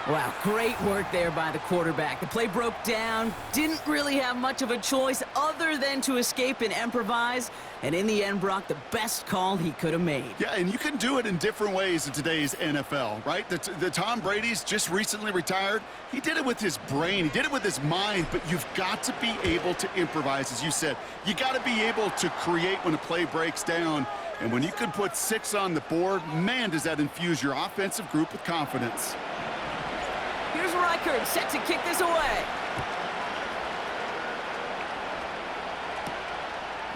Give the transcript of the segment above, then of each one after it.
Wow, great work there by the quarterback. The play broke down, didn't really have much of a choice other than to escape and improvise, and in the end, Brock, the best call he could have made. Yeah, and you can do it in different ways in today's NFL, right? The Tom Brady's just recently retired. He did it with his brain. He did it with his mind, but you've got to be able to improvise, as you said. You got to be able to create when a play breaks down, and when you can put 6 on the board, man, does that infuse your offensive group with confidence. Here's Reichert, set to kick this away.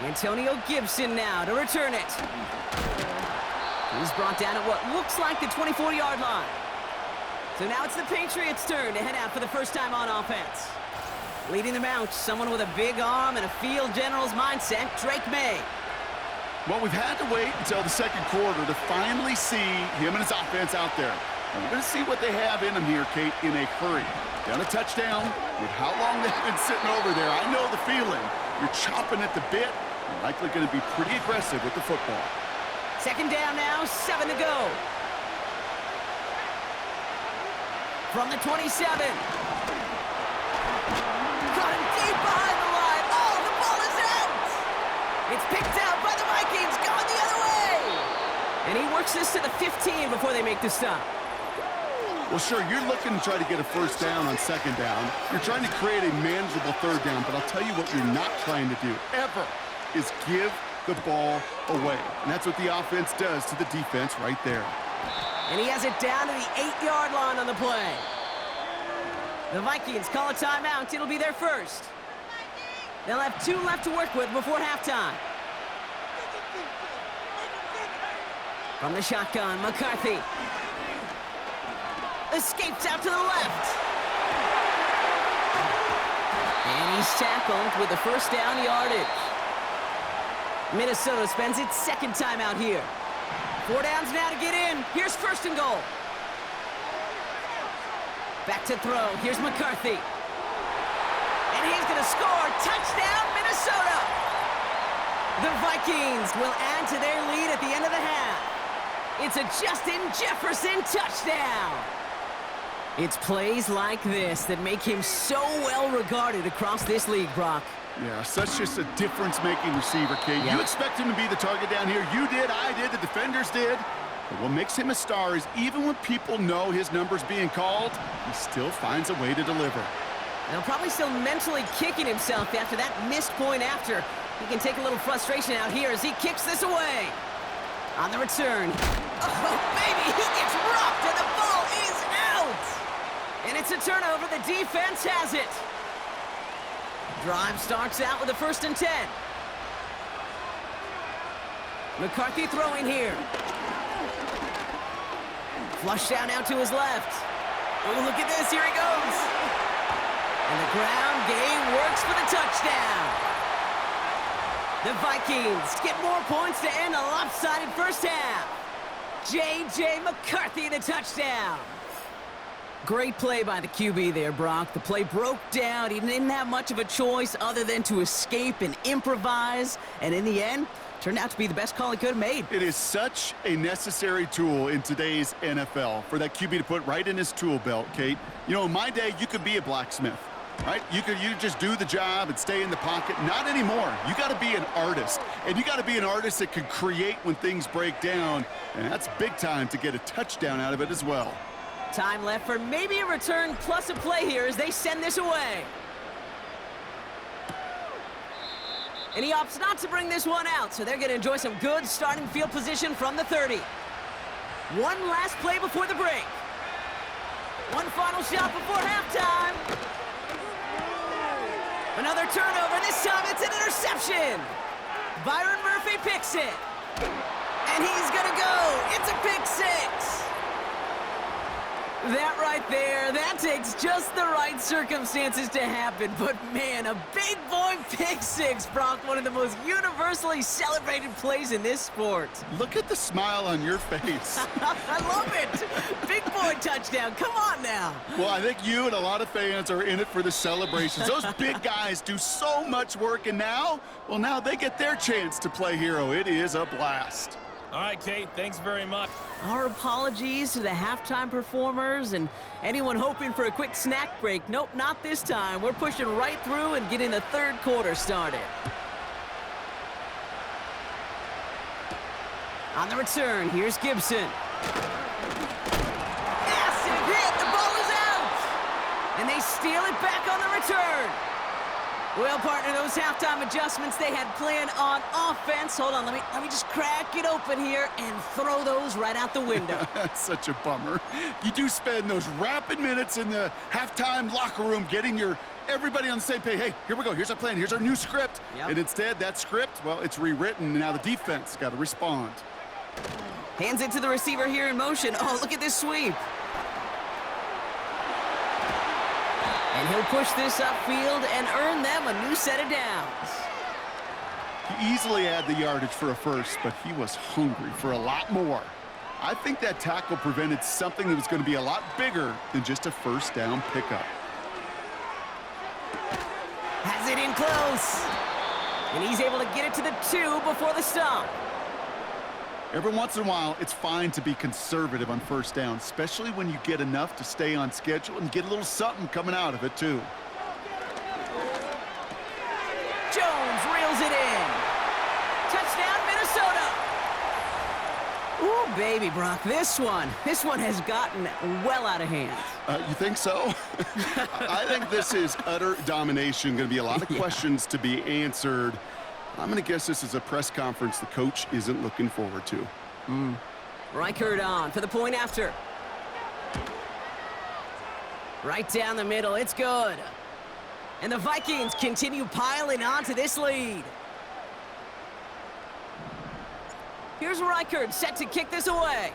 Antonio Gibson now to return it. He's brought down at what looks like the 24-yard line. So now it's the Patriots' turn to head out for the first time on offense. Leading them out, someone with a big arm and a field general's mindset, Drake May. Well, we've had to wait until the second quarter to finally see him and his offense out there. And we're going to see what they have in them here, Kate, in a hurry. Down a touchdown with how long they've been sitting over there. I know the feeling. You're chopping at the bit. You're likely going to be pretty aggressive with the football. Second down now, 7 to go. From the 27. Caught him deep behind the line. Oh, the ball is out. It's picked out by the Vikings, going the other way. And he works this to the 15 before they make the stop. Well, sure, you're looking to try to get a first down on second down. You're trying to create a manageable third down, but I'll tell you what you're not trying to do, ever, is give the ball away. And that's what the offense does to the defense right there. And he has it down to the 8-yard line on the play. The Vikings call a timeout. It'll be their first. They'll have 2 left to work with before halftime. From the shotgun, McCarthy. Escapes out to the left. And he's tackled with the first down yardage. Minnesota spends its second time out here. 4 downs now to get in. Here's first and goal. Back to throw. Here's McCarthy. And he's going to score. Touchdown, Minnesota. The Vikings will add to their lead at the end of the half. It's a Justin Jefferson touchdown. It's plays like this that make him so well regarded across this league, Brock. Yeah, such just a difference-making receiver, Kate. Yeah. You expect him to be the target down here. You did, I did, the defenders did. But what makes him a star is even when people know his number's being called, he still finds a way to deliver. Now, probably still mentally kicking himself after that missed point after. He can take a little frustration out here as he kicks this away. On the return. Oh, baby, he gets rocked and the ball is out. And it's a turnover. The defense has it. Drive starts out with a 1st and 10. McCarthy throwing here. Flush down out to his left. Oh, look at this. Here he goes. And the ground game works for the touchdown. The Vikings get more points to end a lopsided first half. J.J. McCarthy in a touchdown. Great play by the QB there, Brock. The play broke down. He didn't have much of a choice other than to escape and improvise. And in the end, turned out to be the best call he could have made. It is such a necessary tool in today's NFL for that QB to put right in his tool belt, Kate. You know, in my day, you could be a blacksmith, right? You just do the job and stay in the pocket. Not anymore. You got to be an artist. And you got to be an artist that can create when things break down. And that's big time to get a touchdown out of it as well. Time left for maybe a return plus a play here as they send this away. And he opts not to bring this one out, so they're going to enjoy some good starting field position from the 30. One last play before the break. One final shot before halftime. Another turnover. This time it's an interception. Byron Murphy picks it. And he's going to go. It's a pick 6. That right there, that takes just the right circumstances to happen. But, man, a big boy pick 6, Brock, one of the most universally celebrated plays in this sport. Look at the smile on your face. I love it. Big boy touchdown. Come on now. Well, I think you and a lot of fans are in it for the celebrations. Those big guys do so much work, and now they get their chance to play hero. It is a blast. All right, Kate, thanks very much. Our apologies to the halftime performers and anyone hoping for a quick snack break. Nope, not this time. We're pushing right through and getting the third quarter started. On the return, here's Gibson. Massive hit! The ball is out! And they steal it back on the return. Well, partner, those halftime adjustments they had planned on offense. Hold on, let me just crack it open here and throw those right out the window. That's such a bummer. You do spend those rapid minutes in the halftime locker room getting everybody on the same page. Hey, here we go. Here's our plan. Here's our new script. Yep. And instead, that script, well, it's rewritten, and now the defense got to respond. Hands it to the receiver here in motion. Oh, look at this sweep. And he'll push this upfield and earn them a new set of downs. He easily had the yardage for a first, but he was hungry for a lot more. I think that tackle prevented something that was going to be a lot bigger than just a first down pickup. Has it in close. And he's able to get it to the 2 before the stop. Every once in a while, it's fine to be conservative on first down, especially when you get enough to stay on schedule and get a little something coming out of it, too. Jones reels it in. Touchdown, Minnesota. Ooh, baby, Brock, this one has gotten well out of hand. You think so? I think this is utter domination. Going to be a lot of questions to be answered. I'm going to guess this is a press conference the coach isn't looking forward to. Reichert on for the point after. Right down the middle, it's good. And the Vikings continue piling on to this lead. Here's Reichert set to kick this away.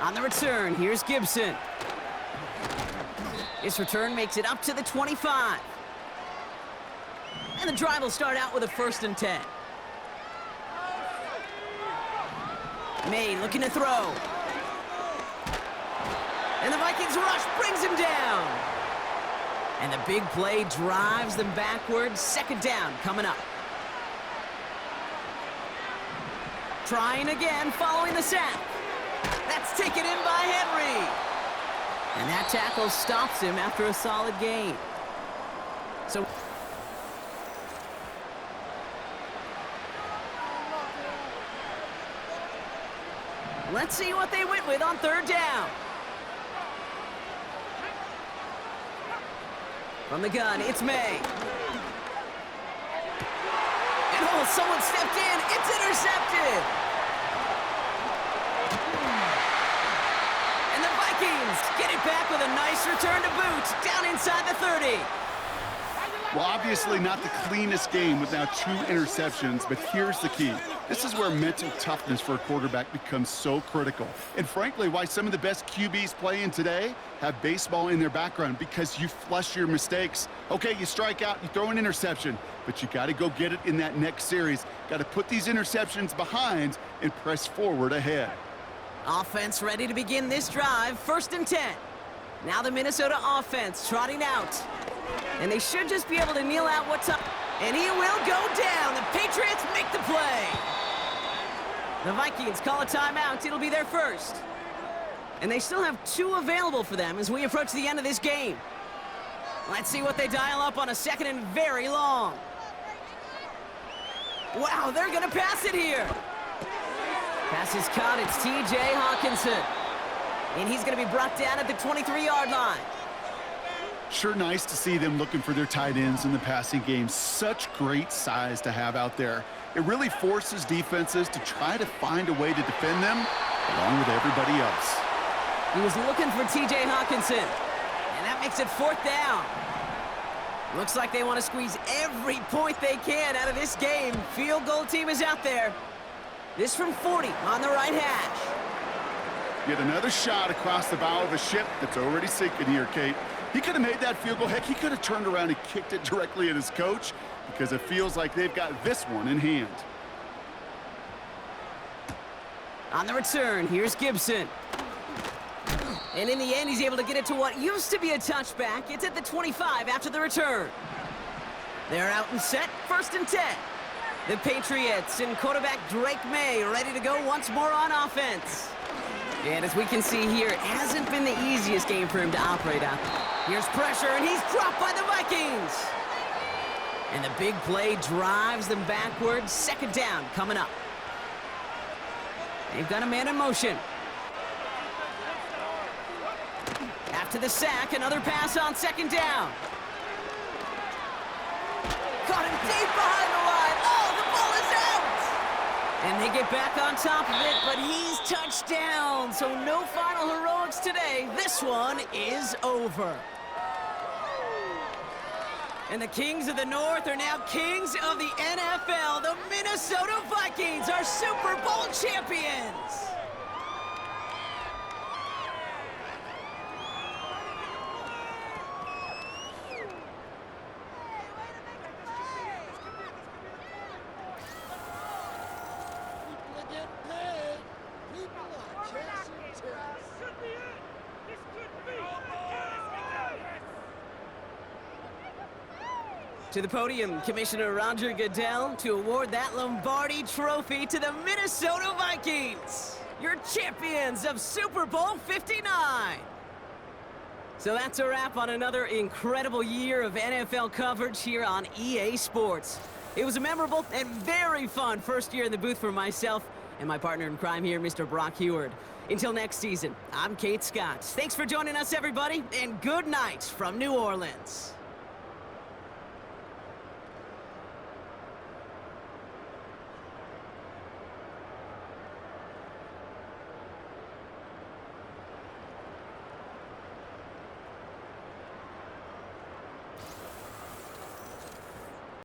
On the return, here's Gibson. This return makes it up to the 25. And the drive will start out with a 1st and 10. May looking to throw. And the Vikings rush brings him down. And the big play drives them backwards. 2nd down coming up. Trying again following the sack. That's taken in by Henry. And that tackle stops him after a solid gain. So let's see what they went with on 3rd down. From the gun, it's May. And oh, someone stepped in. It's intercepted. And the Vikings get it back with a nice return to boot down inside the 30. Well, obviously not the cleanest game with now 2 interceptions, but here's the key. This is where mental toughness for a quarterback becomes so critical. And frankly, why some of the best QBs playing today have baseball in their background, because you flush your mistakes. Okay, you strike out, you throw an interception, but you got to go get it in that next series. Got to put these interceptions behind and press forward ahead. Offense ready to begin this drive. 1st and 10. Now the Minnesota offense trotting out. And they should just be able to kneel out what's up. And he will go down. The Patriots make the play. The Vikings call a timeout. It'll be their first. And they still have 2 available for them as we approach the end of this game. Let's see what they dial up on a 2nd and very long. Wow, they're going to pass it here. Pass is caught. It's T.J. Hawkinson. And he's going to be brought down at the 23-yard line. Sure nice to see them looking for their tight ends in the passing game. Such great size to have out there. It really forces defenses to try to find a way to defend them along with everybody else. He was looking for T.J. Hawkinson. And that makes it 4th down. Looks like they want to squeeze every point they can out of this game. Field goal team is out there. This from 40 on the right hash. Yet another shot across the bow of a ship that's already sinking here, Kate. He could have made that field goal. Heck, he could have turned around and kicked it directly at his coach, because it feels like they've got this one in hand. On the return, here's Gibson. And in the end, he's able to get it to what used to be a touchback. It's at the 25 after the return. They're out and set, 1st and 10. The Patriots and quarterback Drake May ready to go once more on offense. And as we can see here, it hasn't been the easiest game for him to operate out there. Here's pressure, and he's dropped by the Vikings. And the big play drives them backwards. Second down coming up. They've got a man in motion. After the sack, another pass on second down. Caught him deep behind the line. Oh, the ball is out! And they get back on top of it, but he's touchdown. So no final heroics today. This one is over. And the Kings of the North are now Kings of the NFL. The Minnesota Vikings are Super Bowl champions. To the podium, Commissioner Roger Goodell, to award that Lombardi Trophy to the Minnesota Vikings, your champions of Super Bowl 59. So that's a wrap on another incredible year of NFL coverage here on EA Sports. It was a memorable and very fun first year in the booth for myself and my partner in crime here, Mr. Brock Heward. Until next season, I'm Kate Scott. Thanks for joining us, everybody, and good night from New Orleans.